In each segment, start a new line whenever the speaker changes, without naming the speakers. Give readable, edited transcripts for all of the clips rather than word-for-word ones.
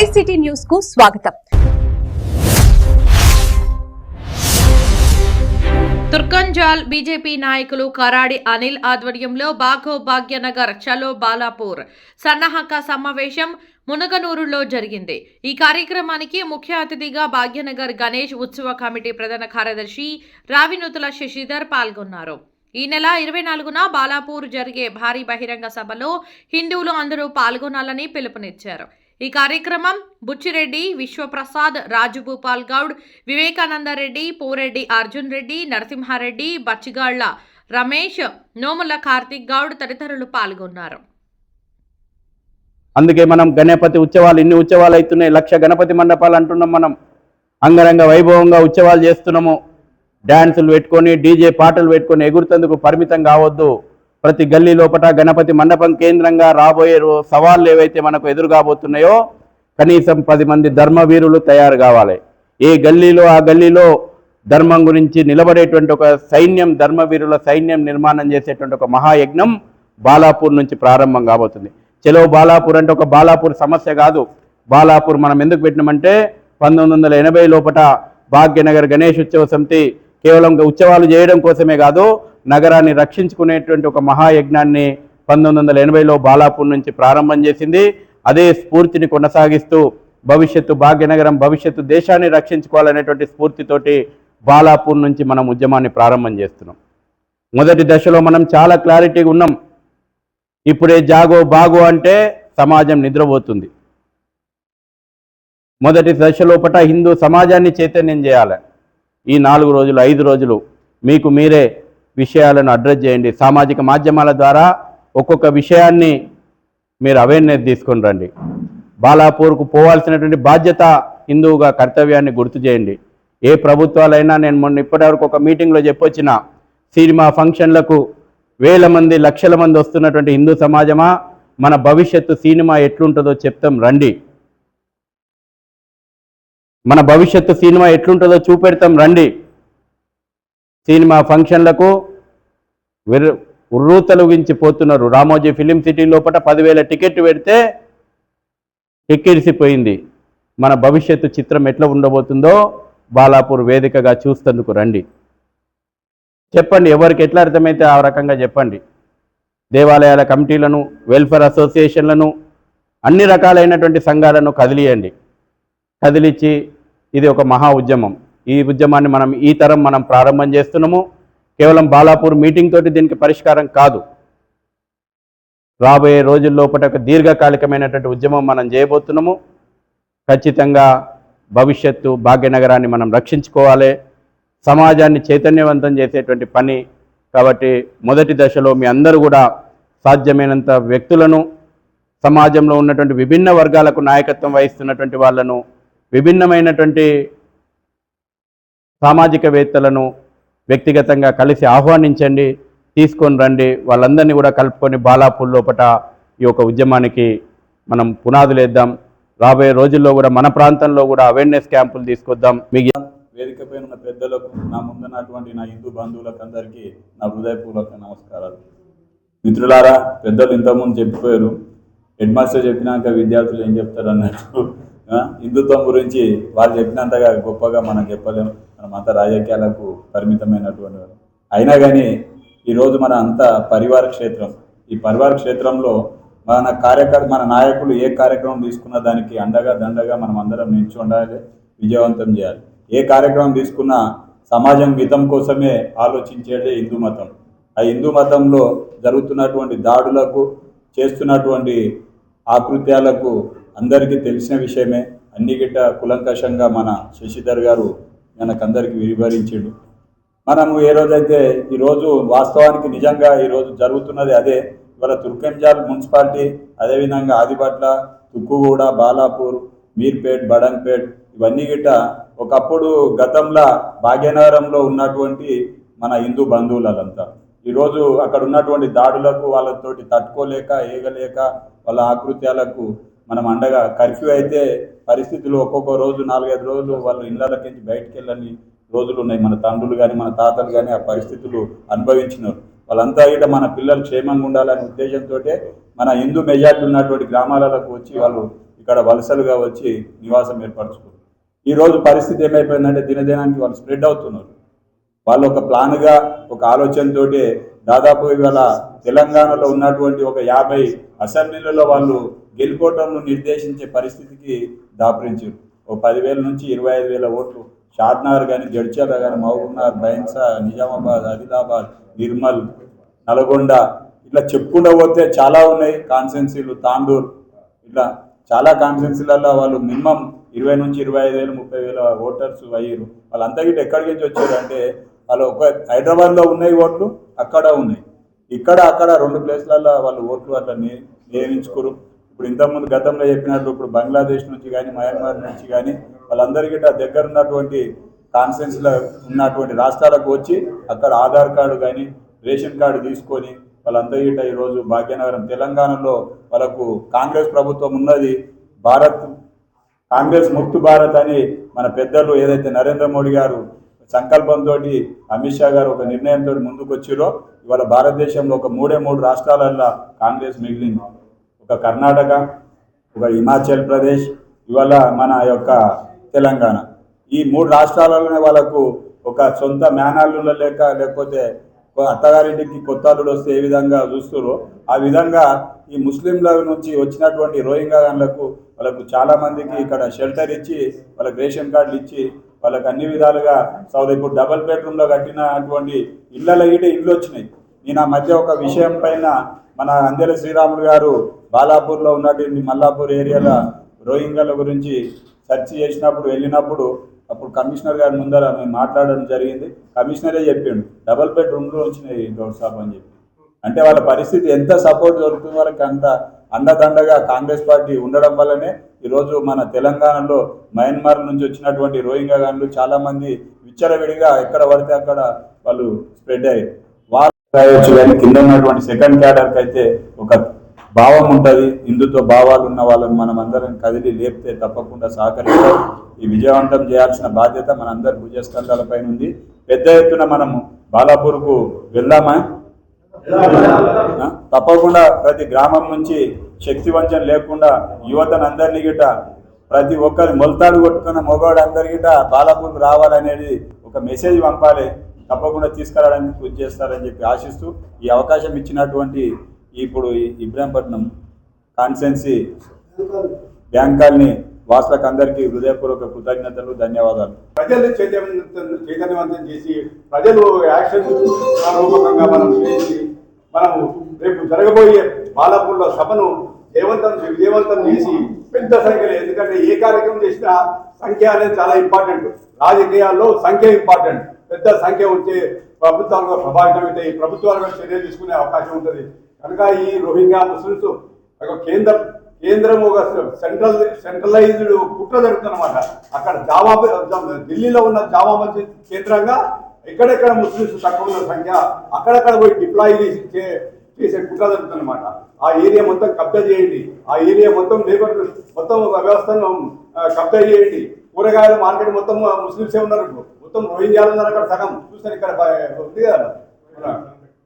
ICT news కు స్వాగతం.
Turkayamjal BJP నాయకులు కరాడి అనిల్ ఆధ్వర్యంలో బాఘో భాగ్యనగర్ చలో బాలాపూర్ సన్నాహక సమావేశం మునగనూరులో జరిగింది. ఈ కార్యక్రమానికి ముఖ్య అతిథిగా భాగ్యనగర్ గణేష్ ఉత్సవ కమిటీ ప్రధాన కార్యదర్శి రావినూతుల శశిధర్ పాల్గొన్నారు. ఈ నెల 24న బాలాపూర్ జరిగే భారీ బహిరంగ సభలో హిందువులు అందరూ పాల్గొనాలని పిలుపునిచ్చారు. ఈ కార్యక్రమం బుచ్చిరెడ్డి, విశ్వప్రసాద్, రాజుభూపాల్ గౌడ్, వివేకానందరెడ్డి, పోరెడ్డి అర్జున్ రెడ్డి, నరసింహారెడ్డి, బచ్చిగాళ్ల రమేష్, నోముల కార్తిక్ గౌడ్ తదితరులు పాల్గొన్నారు.
అందుకే మనం గణపతి ఉత్సవాలు ఇన్ని ఉత్సవాలు అవుతున్నాయి. 1,00,000 గణపతి మండపాలు అంటున్నాం. మనం అంగరంగ వైభవంగా ఉత్సవాలు చేస్తున్నాము. డ్యాన్సులు పెట్టుకొని డీజే పాటలు పెట్టుకొని ఎగురుతందుకు పరిమితం కావద్దు. ప్రతి గల్లీ లోపల గణపతి మండపం కేంద్రంగా రాబోయే సవాళ్ళు ఏవైతే మనకు ఎదురు కాబోతున్నాయో కనీసం 10 మంది ధర్మవీరులు తయారు కావాలి. ఏ గల్లీలో ఆ గల్లీలో ధర్మం గురించి నిలబడేటువంటి ఒక సైన్యం, ధర్మవీరుల సైన్యం నిర్మాణం చేసేటువంటి ఒక మహాయజ్ఞం బాలాపూర్ నుంచి ప్రారంభం కాబోతుంది. చలో బాలాపూర్ అంటే ఒక బాలాపూర్ సమస్య కాదు. బాలాపూర్ మనం ఎందుకు పెట్టినామంటే 1980 లోపల భాగ్యనగర్ గణేష్ ఉత్సవ సమితి కేవలం ఉత్సవాలు చేయడం కోసమే కాదు, నగరాన్ని రక్షించుకునేటువంటి ఒక మహాయజ్ఞాన్ని 1980లో బాలాపూర్ నుంచి ప్రారంభం చేసింది. అదే స్ఫూర్తిని కొనసాగిస్తూ భవిష్యత్తు భాగ్యనగరం, భవిష్యత్తు దేశాన్ని రక్షించుకోవాలనేటువంటి స్ఫూర్తితోటి బాలాపూర్ నుంచి మనం ఉద్యమాన్ని ప్రారంభం చేస్తున్నాం. మొదటి దశలో మనం చాలా క్లారిటీగా ఉన్నాం. ఇప్పుడే జాగో బాగో అంటే సమాజం నిద్రపోతుంది. మొదటి దశలోపట హిందూ సమాజాన్ని చైతన్యం చేయాలి. ఈ 4 రోజులు 5 రోజులు మీకు మీరే విషయాలను అడ్రస్ చేయండి. సామాజిక మాధ్యమాల ద్వారా ఒక్కొక్క విషయాన్ని మీరు అవేర్నెస్ తీసుకొని రండి. బాలాపూర్కు పోవాల్సినటువంటి బాధ్యత హిందువుగా కర్తవ్యాన్ని గుర్తు చేయండి. ఏ ప్రభుత్వాలైనా, నేను మొన్న ఇప్పటివరకు ఒక మీటింగ్లో చెప్పొచ్చిన, సినిమా ఫంక్షన్లకు వేల మంది, లక్షల మంది వస్తున్నటువంటి హిందూ సమాజమా, మన భవిష్యత్తు సినిమా ఎట్లుంటుందో చెప్తాం రండి. మన భవిష్యత్తు సినిమా ఎట్లుంటుందో చూపెడతాం రండి. సినిమా ఫంక్షన్లకు ఉర్రూతలుగించి పోతున్నారు. రామోజీ ఫిలిం సిటీ లోపల 10,000 టికెట్ పెడితే ఎక్కిరిసిపోయింది. మన భవిష్యత్తు చిత్రం ఎట్లా ఉండబోతుందో బాలాపూర్ వేదికగా చూస్తేందుకు రండి. చెప్పండి, ఎవరికి ఎట్లా అర్థమైతే ఆ రకంగా చెప్పండి. దేవాలయాల కమిటీలను, వెల్ఫేర్ అసోసియేషన్లను, అన్ని రకాలైనటువంటి సంఘాలను కదిలించి ఇది ఒక మహా ఉద్యమం. ఈ ఉద్యమాన్ని ఈ తరం మనం ప్రారంభం చేస్తున్నాము. కేవలం బాలాపూర్ మీటింగ్ తోటి దీనికి పరిష్కారం కాదు. రాబోయే రోజుల్లోపట ఒక దీర్ఘకాలికమైనటువంటి ఉద్యమం మనం చేయబోతున్నాము. ఖచ్చితంగా భవిష్యత్తు భాగ్యనగరాన్ని మనం రక్షించుకోవాలి. సమాజాన్ని చైతన్యవంతం చేసేటువంటి పని కాబట్టి మొదటి దశలో మీ అందరూ కూడా సాధ్యమైనంత వ్యక్తులను, సమాజంలో ఉన్నటువంటి విభిన్న వర్గాలకు నాయకత్వం వహిస్తున్నటువంటి వాళ్ళను, విభిన్నమైనటువంటి సామాజికవేత్తలను వ్యక్తిగతంగా కలిసి ఆహ్వానించండి, తీసుకొని రండి. వాళ్ళందరినీ కూడా కలుపుకొని బాలాపూర్ లోపల ఈ యొక్క ఉద్యమానికి మనం పునాదులేద్దాం. రాబోయే రోజుల్లో కూడా మన ప్రాంతంలో కూడా అవేర్నెస్ క్యాంపులు తీసుకొద్దాం. మీకు
వేదికపై ఉన్న పెద్దలకు, నా ముందున్నటువంటి నా హిందూ బంధువులకు అందరికీ నా హృదయపూర్వక నమస్కారాలు. మిత్రులారా, పెద్దలు ఇంతకుముందు చెప్పిపోయారు. హెడ్ మాస్టర్ చెప్పినాక విద్యార్థులు ఏం చెప్తారు అన్నట్టు హిందుత్వం గురించి వాళ్ళు చెప్పినంతగా గొప్పగా మనం చెప్పలేము. మనం అంతా రాజకీయాలకు పరిమితమైనటువంటి వాళ్ళు. అయినా కానీ ఈరోజు మన అంతా పరివార క్షేత్రం. ఈ పరివార క్షేత్రంలో మన నాయకులు ఏ కార్యక్రమం తీసుకున్న దానికి అండగా దండగా మనం అందరం నిలిచి ఉండాలి, విజయవంతం చేయాలి. ఏ కార్యక్రమం తీసుకున్నా సమాజం హితం కోసమే ఆలోచించేదే హిందూ మతం. ఆ హిందూ మతంలో జరుగుతున్నటువంటి దాడులకు, చేస్తున్నటువంటి ఆకృత్యాలకు అందరికీ తెలిసిన విషయమే. అన్ని గిట్ట కులంకషంగా మన శశిధర్ గారు మనకందరికీ వివరించాడు. మనము ఏ రోజైతే ఈరోజు వాస్తవానికి నిజంగా ఈరోజు జరుగుతున్నది అదే. ఇవాళ తుర్కంజాల్ మున్సిపాలిటీ, అదేవిధంగా ఆదిపట్ల, తుక్కుగూడ, బాలాపూర్, మీర్పేట్, బడంగ్పేట్ ఇవన్నీ గిట్ట ఒకప్పుడు గతంలో భాగ్యనగరంలో ఉన్నటువంటి మన హిందూ బంధువులంతా ఈరోజు అక్కడ ఉన్నటువంటి దాడులకు వాళ్ళతోటి తట్టుకోలేక, ఏగలేక, వాళ్ళ ఆకృత్యాలకు మనం అండగా కర్ఫ్యూ అయితే పరిస్థితులు ఒక్కొక్క రోజు 4-5 రోజులు వాళ్ళు ఇళ్ళకి బయటికి వెళ్ళని రోజులు ఉన్నాయి. మన తండ్రులు కానీ మన తాతలు కానీ ఆ పరిస్థితులు అనుభవించినారు. వాళ్ళంతా ఇట మన పిల్లలు క్షేమంగా ఉండాలనే ఉద్దేశంతో మన హిందూ మెజారిటీ ఉన్నటువంటి గ్రామాలకు వచ్చి వాళ్ళు ఇక్కడ వలసలుగా వచ్చి నివాసం ఏర్పరచుకున్నారు. ఈరోజు పరిస్థితి ఏమైపోయిందంటే దినదినానికి వాళ్ళు స్ప్రెడ్ అవుతున్నారు. వాళ్ళు ఒక ప్లాన్గా ఒక ఆలోచనతోటి దాదాపు ఇవాళ తెలంగాణలో ఉన్నటువంటి ఒక 50 అసెంబ్లీలలో వాళ్ళు గెలుపోవటంను నిర్దేశించే పరిస్థితికి దాపురించారు. ఒక 10,000 నుంచి 25,000 ఓట్లు షాద్నగర్ కానీ, జడ్చర్ల కానీ, మహబూబ్నగర్, బైన్సా, నిజామాబాద్, ఆదిలాబాద్, నిర్మల్, నల్గొండ ఇట్లా చెప్పుకుంటూ పోతే చాలా ఉన్నాయి కాన్స్టిట్యున్సీలు. తాండూర్ ఇట్లా చాలా కాన్స్టిట్యున్సీలలో వాళ్ళు మినిమం 20 నుంచి 25,000 30,000 ఓటర్స్ అయ్యారు. వాళ్ళంతా గిట్ట ఎక్కడి నుంచి వచ్చారు అంటే వాళ్ళు ఒక హైదరాబాద్లో ఉన్నాయి ఓట్లు, అక్కడ ఉన్నాయి, ఇక్కడ అక్కడ 2 ప్లేస్లలో వాళ్ళు ఓట్లు అట్లా నియమించుకోరు. ఇప్పుడు ఇంతకుముందు గతంలో చెప్పినట్టు ఇప్పుడు బంగ్లాదేశ్ నుంచి కానీ, మయన్మార్ నుంచి కానీ వాళ్ళందరికీ దగ్గర ఉన్నటువంటి కాన్స్టిట్యున్సీలో ఉన్నటువంటి రాష్ట్రాలకు వచ్చి అక్కడ ఆధార్ కార్డు కానీ రేషన్ కార్డు తీసుకొని వాళ్ళందరి గిట్ట ఈరోజు భాగ్యనగరం తెలంగాణలో వాళ్ళకు కాంగ్రెస్ ప్రభుత్వం ఉన్నది. కాంగ్రెస్ ముక్తు భారత్ అని మన పెద్దలు ఏదైతే నరేంద్ర మోడీ గారు సంకల్పంతో అమిత్ షా గారు ఒక నిర్ణయంతో ముందుకు వచ్చిరో ఇవాళ భారతదేశంలో ఒక 3 రాష్ట్రాలల్లో కాంగ్రెస్ మిగిలింది. ఒక కర్ణాటక, ఒక హిమాచల్ ప్రదేశ్, ఇవాళ మన యొక్క తెలంగాణ. ఈ 3 రాష్ట్రాలలోనే వాళ్ళకు ఒక సొంత మేనల్లుల లేకపోతే అత్తగారింటికి కొత్త అల్లుడు వస్తే ఏ విధంగా చూస్తారో ఆ విధంగా ఈ ముస్లింల నుంచి వచ్చినటువంటి రోహింగ్యాలకు వాళ్ళకు చాలామందికి ఇక్కడ షెల్టర్ ఇచ్చి వాళ్ళకి రేషన్ కార్డులు ఇచ్చి వాళ్ళకి అన్ని విధాలుగా ఇప్పుడు డబల్ బెడ్రూమ్లో కట్టినటువంటి ఇళ్ళ ఇళ్ళు వచ్చినాయి. నేను ఆ మధ్య ఒక విషయం పైన మన అందెల శ్రీరాములు గారు బాలాపూర్లో ఉన్నటువంటి మల్లాపూర్ ఏరియాలో రోహింగ్యాల గురించి సెర్చ్ చేసినప్పుడు వెళ్ళినప్పుడు అప్పుడు కమిషనర్ గారి ముందర మేము మాట్లాడడం జరిగింది. కమిషనరే చెప్పిండు డబల్ బెడ్రూమ్లో వచ్చినాయి గౌడ్ సాబ్ అని చెప్పి. అంటే వాళ్ళ పరిస్థితి ఎంత సపోర్ట్ దొరుకుతుంది వాళ్ళకి అంత అండదండగా కాంగ్రెస్ పార్టీ ఉండడం వల్లనే ఈరోజు మన తెలంగాణలో మయన్మార్ నుంచి వచ్చినటువంటి రోహింగ్యా గాన్లు చాలామంది విచ్చలవిడిగా ఎక్కడ పడితే అక్కడ వాళ్ళు స్ప్రెడ్ అయ్యారు. వాళ్ళు రాయొచ్చు కానీ కింద ఉన్నటువంటి సెకండ్ క్యాడర్కి అయితే ఒక భావం ఉంటుంది. హిందుత్వ భావాలు ఉన్న వాళ్ళని మనం అందరం కదిలి లేపితే తప్పకుండా సహకరిస్తాం. ఈ విజయవంతం చేయాల్సిన బాధ్యత మనందరి భుజస్కంధాలపైన ఉంది. పెద్ద ఎత్తున మనము బాలాపూర్కు వెళ్దామా? తప్పకుండా ప్రతి గ్రామం నుంచి శక్తి వంచన లేకుండా యువతను అందరినీ గిట ప్రతి ఒక్కరి మొలతాడు కొట్టుకున్న మొగవాడు అందరి గిట బాలాపూర్కు రావాలనేది ఒక మెసేజ్ పంపాలి. తప్పకుండా తీసుకురావడానికి కృషి చేస్తారని చెప్పి ఆశిస్తూ ఈ అవకాశం ఇచ్చినటువంటి ఇప్పుడు ఇబ్రాహీంపట్నం కాన్స్టిట్యున్సీ బ్యాంక్ కాలనీ వాసులకు అందరికీ హృదయపూర్వక కృతజ్ఞతలు, ధన్యవాదాలు.
ప్రజలు చైతన్యవంతం చేసి ప్రజలు యాక్షన్ రూపకంగా మనం రేపు జరగబోయే బాలాపూర్లో సభను విజయవంతం చేసి పెద్ద సంఖ్యలో, ఎందుకంటే ఏ కార్యక్రమం చేసినా సంఖ్య అనేది చాలా ఇంపార్టెంట్. రాజకీయాల్లో సంఖ్య ఇంపార్టెంట్. పెద్ద సంఖ్య ఉంటే ప్రభుత్వాలుగా ప్రభావితం అయితే ఈ ప్రభుత్వాలుగా చర్యలు తీసుకునే అవకాశం ఉంటుంది. కనుక ఈ రోహింగ్యా ముస్లిమ్స్ ఒక కేంద్రం ఒక సెంట్రలైజ్డ్ కుట్ర జరుగుతుందన్నమాట. అక్కడ ఢిల్లీలో ఉన్న జామా మస్జిద్ కేంద్రంగా ఎక్కడెక్కడ ముస్లిమ్స్ తక్కువ ఉన్న సంఖ్య అక్కడక్కడ పోయి డిప్లాయ్ చేసే కుట్ర జరుగుతుందన్నమాట. ఆ ఏరియా మొత్తం కబ్జా చేయండి, ఆ ఏరియా మొత్తం లేబర్ మొత్తం వ్యవస్థను కబ్జా చేయండి. కూరగాయల మార్కెట్ మొత్తం ముస్లిమ్సే ఉన్నారు, మొత్తం రోహింగ్యాలు ఉన్నారు. అక్కడ సగం చూస్తాను, ఇక్కడ ఉంది కదా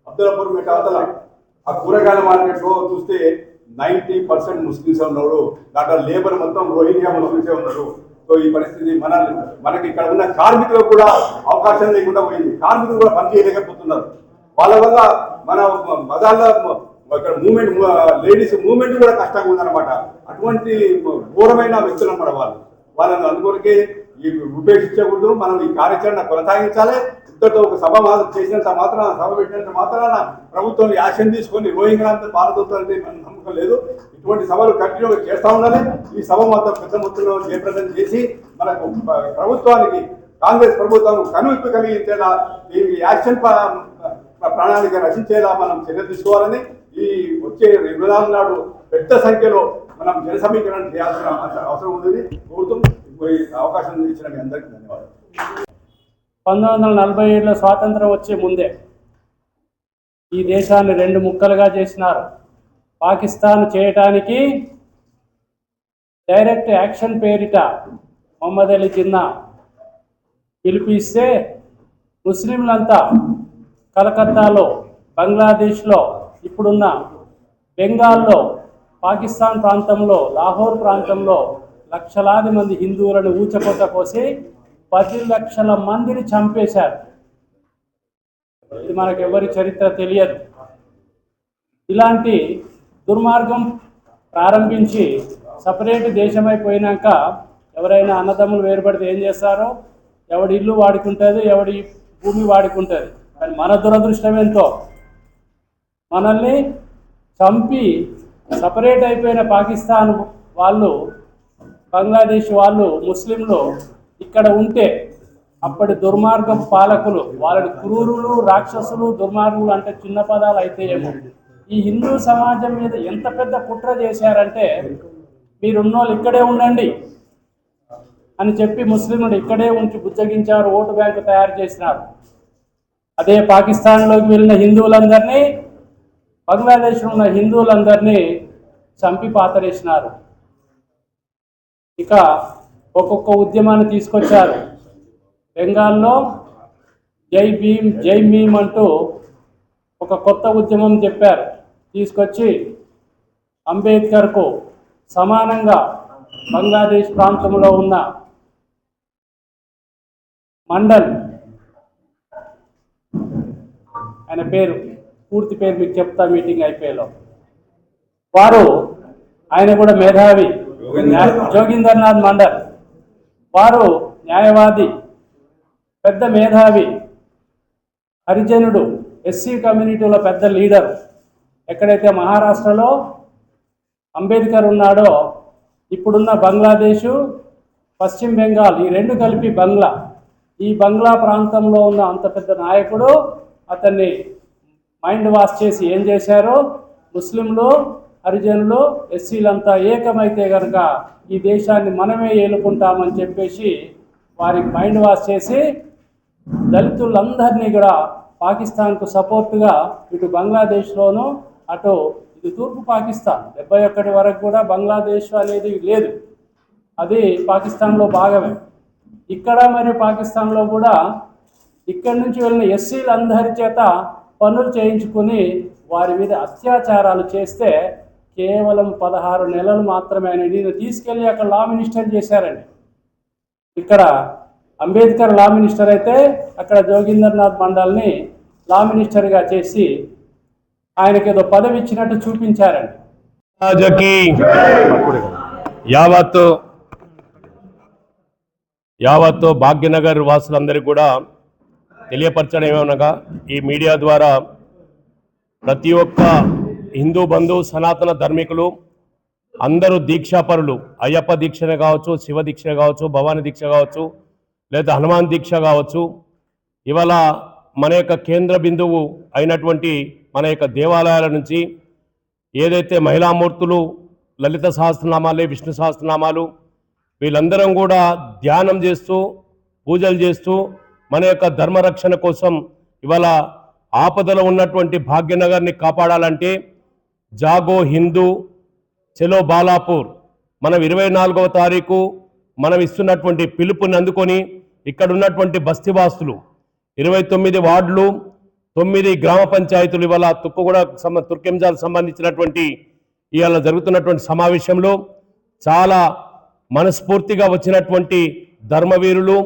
అబ్దుల్లాపూర్ మెట అవతల ఆ కూరగాయల మార్కెట్లో చూస్తే 90% ముస్లిమ్సే ఉన్నాడు. దాంట్లో లేబర్ మొత్తం రోహింగ్యా ముస్లిమ్సే ఉన్నారు. సో ఈ పరిస్థితి మనకి ఇక్కడ ఉన్న కార్మికులకు కూడా అవకాశం లేకుండా పోయింది. కార్మికులు కూడా పని చేయలేకపోతున్నారు. వాళ్ళ వల్ల మన బజార్లో ఇక్కడ మూమెంట్ లేడీస్ మూమెంట్ కూడా కష్టంగా ఉందన్నమాట. అటువంటి ఘోరమైన వ్యక్తులు అన్నమాట వాళ్ళని అందుకొరకే ఉపేక్షించకూడదు. మనం ఈ కార్యాచరణ కొనసాగించాలి. ఇంతతో ఒక సభ చేసినంత మాత్రాన, సభ పెట్టినంత మాత్రాన ప్రభుత్వం యాక్షన్ తీసుకొని రోహింగ్యా అంతా పారదోతారంటే మనం నమ్మకం లేదు. ఇటువంటి సభలు కంటిన్యూగా చేస్తూ ఉండాలి. ఈ సభ మొత్తం పెద్ద మొత్తంలో జయప్రదం చేసి మనకు ప్రభుత్వానికి, కాంగ్రెస్ ప్రభుత్వం కనువిప్పు కలిగించేలా, దీనికి యాక్షన్ ప్రణాళిక రచించేలా మనం చర్యలు తీసుకోవాలని, ఈ వచ్చే 24 నాడు పెద్ద సంఖ్యలో మనం జన సమీకరణ చేయాల్సిన అవసరం ఉంది. కోరుతూ అవకాశం ఇచ్చిన మీ అందరికీ ధన్యవాదాలు.
1947లో స్వాతంత్రం వచ్చే ముందే ఈ దేశాన్ని 2 ముక్కలుగా చేసినారు. పాకిస్తాన్ చేయటానికి డైరెక్ట్ యాక్షన్ పేరిట మొహమ్మద్ అలీ జిన్నా పిలిపిస్తే ముస్లింలంతా కలకత్తాలో, బంగ్లాదేశ్లో, ఇప్పుడున్న బెంగాల్లో పాకిస్తాన్ ప్రాంతంలో లాహోర్ ప్రాంతంలో లక్షలాది మంది హిందువులను ఊచకోత కోసి 10 లక్షల మందిని చంపేశారు. ఇది మనకెవరి చరిత్ర తెలియదు. ఇలాంటి దుర్మార్గం ప్రారంభించి సపరేట్ దేశమైపోయినాక ఎవరైనా అన్నదమ్ములు వేరుపడితే ఏం చేస్తారో, ఎవడి ఇల్లు వాడుకుంటుంది, ఎవడి భూమి వాడుకుంటుంది. కానీ మన దురదృష్టం ఎంతో, మనల్ని చంపి సపరేట్ అయిపోయిన పాకిస్తాన్ వాళ్ళు, బంగ్లాదేశ్ వాళ్ళు, ముస్లింలు ఇక్కడ ఉంటే అప్పటి దుర్మార్గం పాలకులు వాళ్ళని క్రూరులు, రాక్షసులు, దుర్మార్గులు అంటే చిన్న పదాలు అయితే ఏమో ఈ హిందూ సమాజం మీద ఎంత పెద్ద కుట్ర చేశారంటే, మీరున్నోళ్ళు ఇక్కడే ఉండండి అని చెప్పి ముస్లింలు ఇక్కడే ఉంచి బుజ్జగించారు, ఓటు బ్యాంకు తయారు చేసినారు. అదే పాకిస్తాన్లోకి వెళ్ళిన హిందువులందరినీ, బంగ్లాదేశ్లో ఉన్న హిందువులందరినీ చంపి పాతరేసినారు. ఇక ఒక్కొక్క ఉద్యమాన్ని తీసుకొచ్చారు. బెంగాల్లో జై భీమ్ జై మీమ్ అంటూ ఒక కొత్త ఉద్యమం చెప్పారు. తీసుకొచ్చి అంబేద్కర్కు సమానంగా బంగ్లాదేశ్ ప్రాంతంలో ఉన్న మండల్, ఆయన పేరు పూర్తి పేరు మీకు చెప్తా మీటింగ్ అయిపోయేలో, ఆయన కూడా మేధావి, జోగిందర్నాథ్ మండల్, వారు న్యాయవాది, పెద్ద మేధావి, హరిజనుడు, ఎస్సీ కమ్యూనిటీలో పెద్ద లీడర్. ఎక్కడైతే మహారాష్ట్రలో అంబేద్కర్ ఉన్నాడో, ఇప్పుడున్న బంగ్లాదేశు, పశ్చిమ బెంగాల్ ఈ రెండు కలిపి బంగ్లా, ఈ బంగ్లా ప్రాంతంలో ఉన్న అంత పెద్ద నాయకుడు అతన్ని మైండ్ వాష్ చేసి ఏం చేశారో, ముస్లింలు, హరిజనులు, ఎస్సీలంతా ఏకమైతే కనుక ఈ దేశాన్ని మనమే ఏలుకుంటామని చెప్పేసి వారికి మైండ్ వాష్ చేసి దళితులందరినీ కూడా పాకిస్తాన్కు సపోర్టుగా ఇటు బంగ్లాదేశ్లోనూ అటు ఇది తూర్పు పాకిస్తాన్ 71 వరకు కూడా బంగ్లాదేశ్ అనేది లేదు, అది పాకిస్తాన్లో భాగమే. ఇక్కడ మరియు పాకిస్తాన్లో కూడా ఇక్కడి నుంచి వెళ్ళిన ఎస్సీలందరి చేత పనులు చేయించుకుని వారి మీద అత్యాచారాలు చేస్తే కేవలం 16 నెలలు మాత్రమే ఆయన తీసుకెళ్ళి అక్కడ లా మినిస్టర్ చేశారండి. ఇక్కడ అంబేద్కర్ లా మినిస్టర్ అయితే అక్కడ జోగిందర్నాథ్ మండల్ని లా మినిస్టర్గా చేసి ఆయనకి ఏదో పదవి ఇచ్చినట్టు చూపించారండి.
యావత్తు భాగ్యనగర్ వాసులందరికీ కూడా తెలియపరచడం ఏమనగా, ఈ మీడియా ద్వారా ప్రతి ఒక్క హిందూ బంధు, సనాతన ధర్మికులు అందరూ దీక్షాపరులు, అయ్యప్ప దీక్షనే కావచ్చు, శివ దీక్ష కావచ్చు, భవానీ దీక్ష కావచ్చు, లేదా హనుమాన్ దీక్ష కావచ్చు, ఇవాళ మన యొక్క కేంద్ర బిందువు అయినటువంటి మన యొక్క దేవాలయాల నుంచి ఏదైతే మహిళామూర్తులు లలిత సహస్రనామాలు, విష్ణు సహస్రనామాలు, వీళ్ళందరం కూడా ధ్యానం చేస్తూ, పూజలు చేస్తూ మన యొక్క ధర్మరక్షణ కోసం ఇవాళ ఆపదలో ఉన్నటువంటి భాగ్యనగర్ని కాపాడాలంటే జాగో హిందూ చలో బాలాపూర్ మనం 24వ తారీఖు మనం ఇస్తున్నటువంటి పిలుపుని అందుకొని ఇక్కడ ఉన్నటువంటి బస్తీవాసులు 29 వార్డులు, 9 గ్రామ పంచాయతీలు ఇవాళ తుక్కుగూడ తుర్కెంజాల్ సంబంధించినటువంటి ఇవాళ జరుగుతున్నటువంటి సమావేశంలో చాలా మనస్ఫూర్తిగా వచ్చినటువంటి ధర్మవీరులు,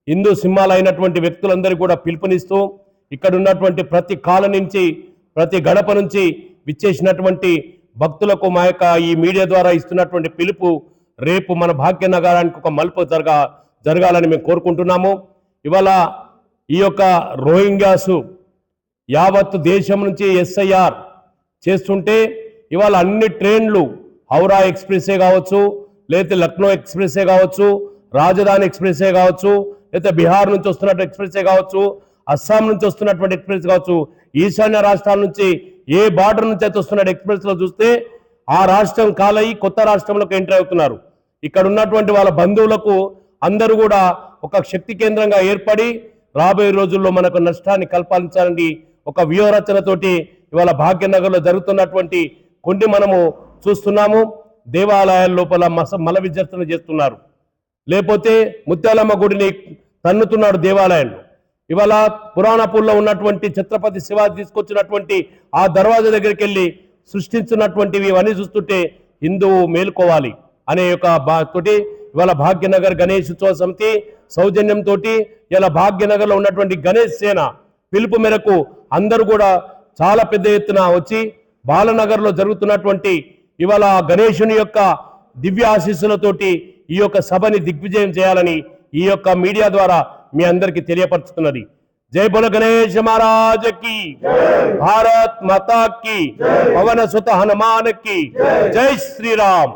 హిందూ సింహాలైనటువంటి వ్యక్తులందరూ కూడా పిలుపునిస్తూ ఇక్కడ ఉన్నటువంటి ప్రతి కాలనీ నుంచి, ప్రతి గడప నుంచి విచ్చేసినటువంటి భక్తులకు మా యొక్క ఈ మీడియా ద్వారా ఇస్తున్నటువంటి పిలుపు రేపు మన భాగ్యనగరానికి ఒక మలుపు జరగాలని మేము కోరుకుంటున్నాము. ఇవాళ ఈ యొక్క రోహింగ్యాసు యావత్తు దేశం నుంచి ఎస్ఐఆర్ చేస్తుంటే ఇవాళ అన్ని ట్రైన్లు హౌరా ఎక్స్ప్రెస్సే కావచ్చు, లేకపోతే లక్నో ఎక్స్ప్రెస్సే కావచ్చు, రాజధాని ఎక్స్ప్రెస్సే కావచ్చు, లేకపోతే బీహార్ నుంచి వస్తున్నటువంటి ఎక్స్ప్రెస్సే కావచ్చు, అస్సాం నుంచి వస్తున్నటువంటి ఎక్స్ప్రెస్ కావచ్చు, ఈశాన్య రాష్ట్రాల నుంచి ఏ బార్డర్ నుంచి అయితే వస్తున్న ఎక్స్ప్రెస్లో చూస్తే ఆ రాష్ట్రం కాలయి కొత్త రాష్ట్రంలోకి ఎంటర్ అవుతున్నారు. ఇక్కడ ఉన్నటువంటి వాళ్ళ బంధువులకు అందరూ కూడా ఒక శక్తి కేంద్రంగా ఏర్పడి రాబోయే రోజుల్లో మనకు నష్టాన్ని కల్పించాలని ఒక వ్యూహరచనతోటి ఇవాళ భాగ్యనగర్లో జరుగుతున్నటువంటి కొన్ని మనము చూస్తున్నాము. దేవాలయాల లోపల మల విసర్జన చేస్తున్నారు, లేకపోతే ముత్యాలమ్మ గుడిని తన్నుతున్నాడు దేవాలయంలో. ఇవాళ పురాణపూర్లో ఉన్నటువంటి ఛత్రపతి శివాజీ తీసుకొచ్చినటువంటి ఆ దర్వాజా దగ్గరికి వెళ్ళి సృష్టించున్నటువంటివి ఇవన్నీ చూస్తుంటే హిందువు మేలుకోవాలి అనే యొక్క తోటి ఇవాళ భాగ్యనగర్ గణేష్ ఉత్సవ సమితి సౌజన్యంతో ఇలా భాగ్యనగర్లో ఉన్నటువంటి గణేష్ సేన పిలుపు మేరకు అందరూ కూడా చాలా పెద్ద ఎత్తున వచ్చి బాలనగర్లో జరుగుతున్నటువంటి ఇవాళ గణేశుని యొక్క దివ్య ఆశీస్సులతోటి ఈ యొక్క సభని దిగ్విజయం చేయాలని ఈ యొక్క మీడియా ద్వారా మీ అందరికీ తెలియపరుచుతున్నది. జై బోలో గణేష్ महाराज की, भारत माता की, पवन सुत हनुमान की, जय श्री राम.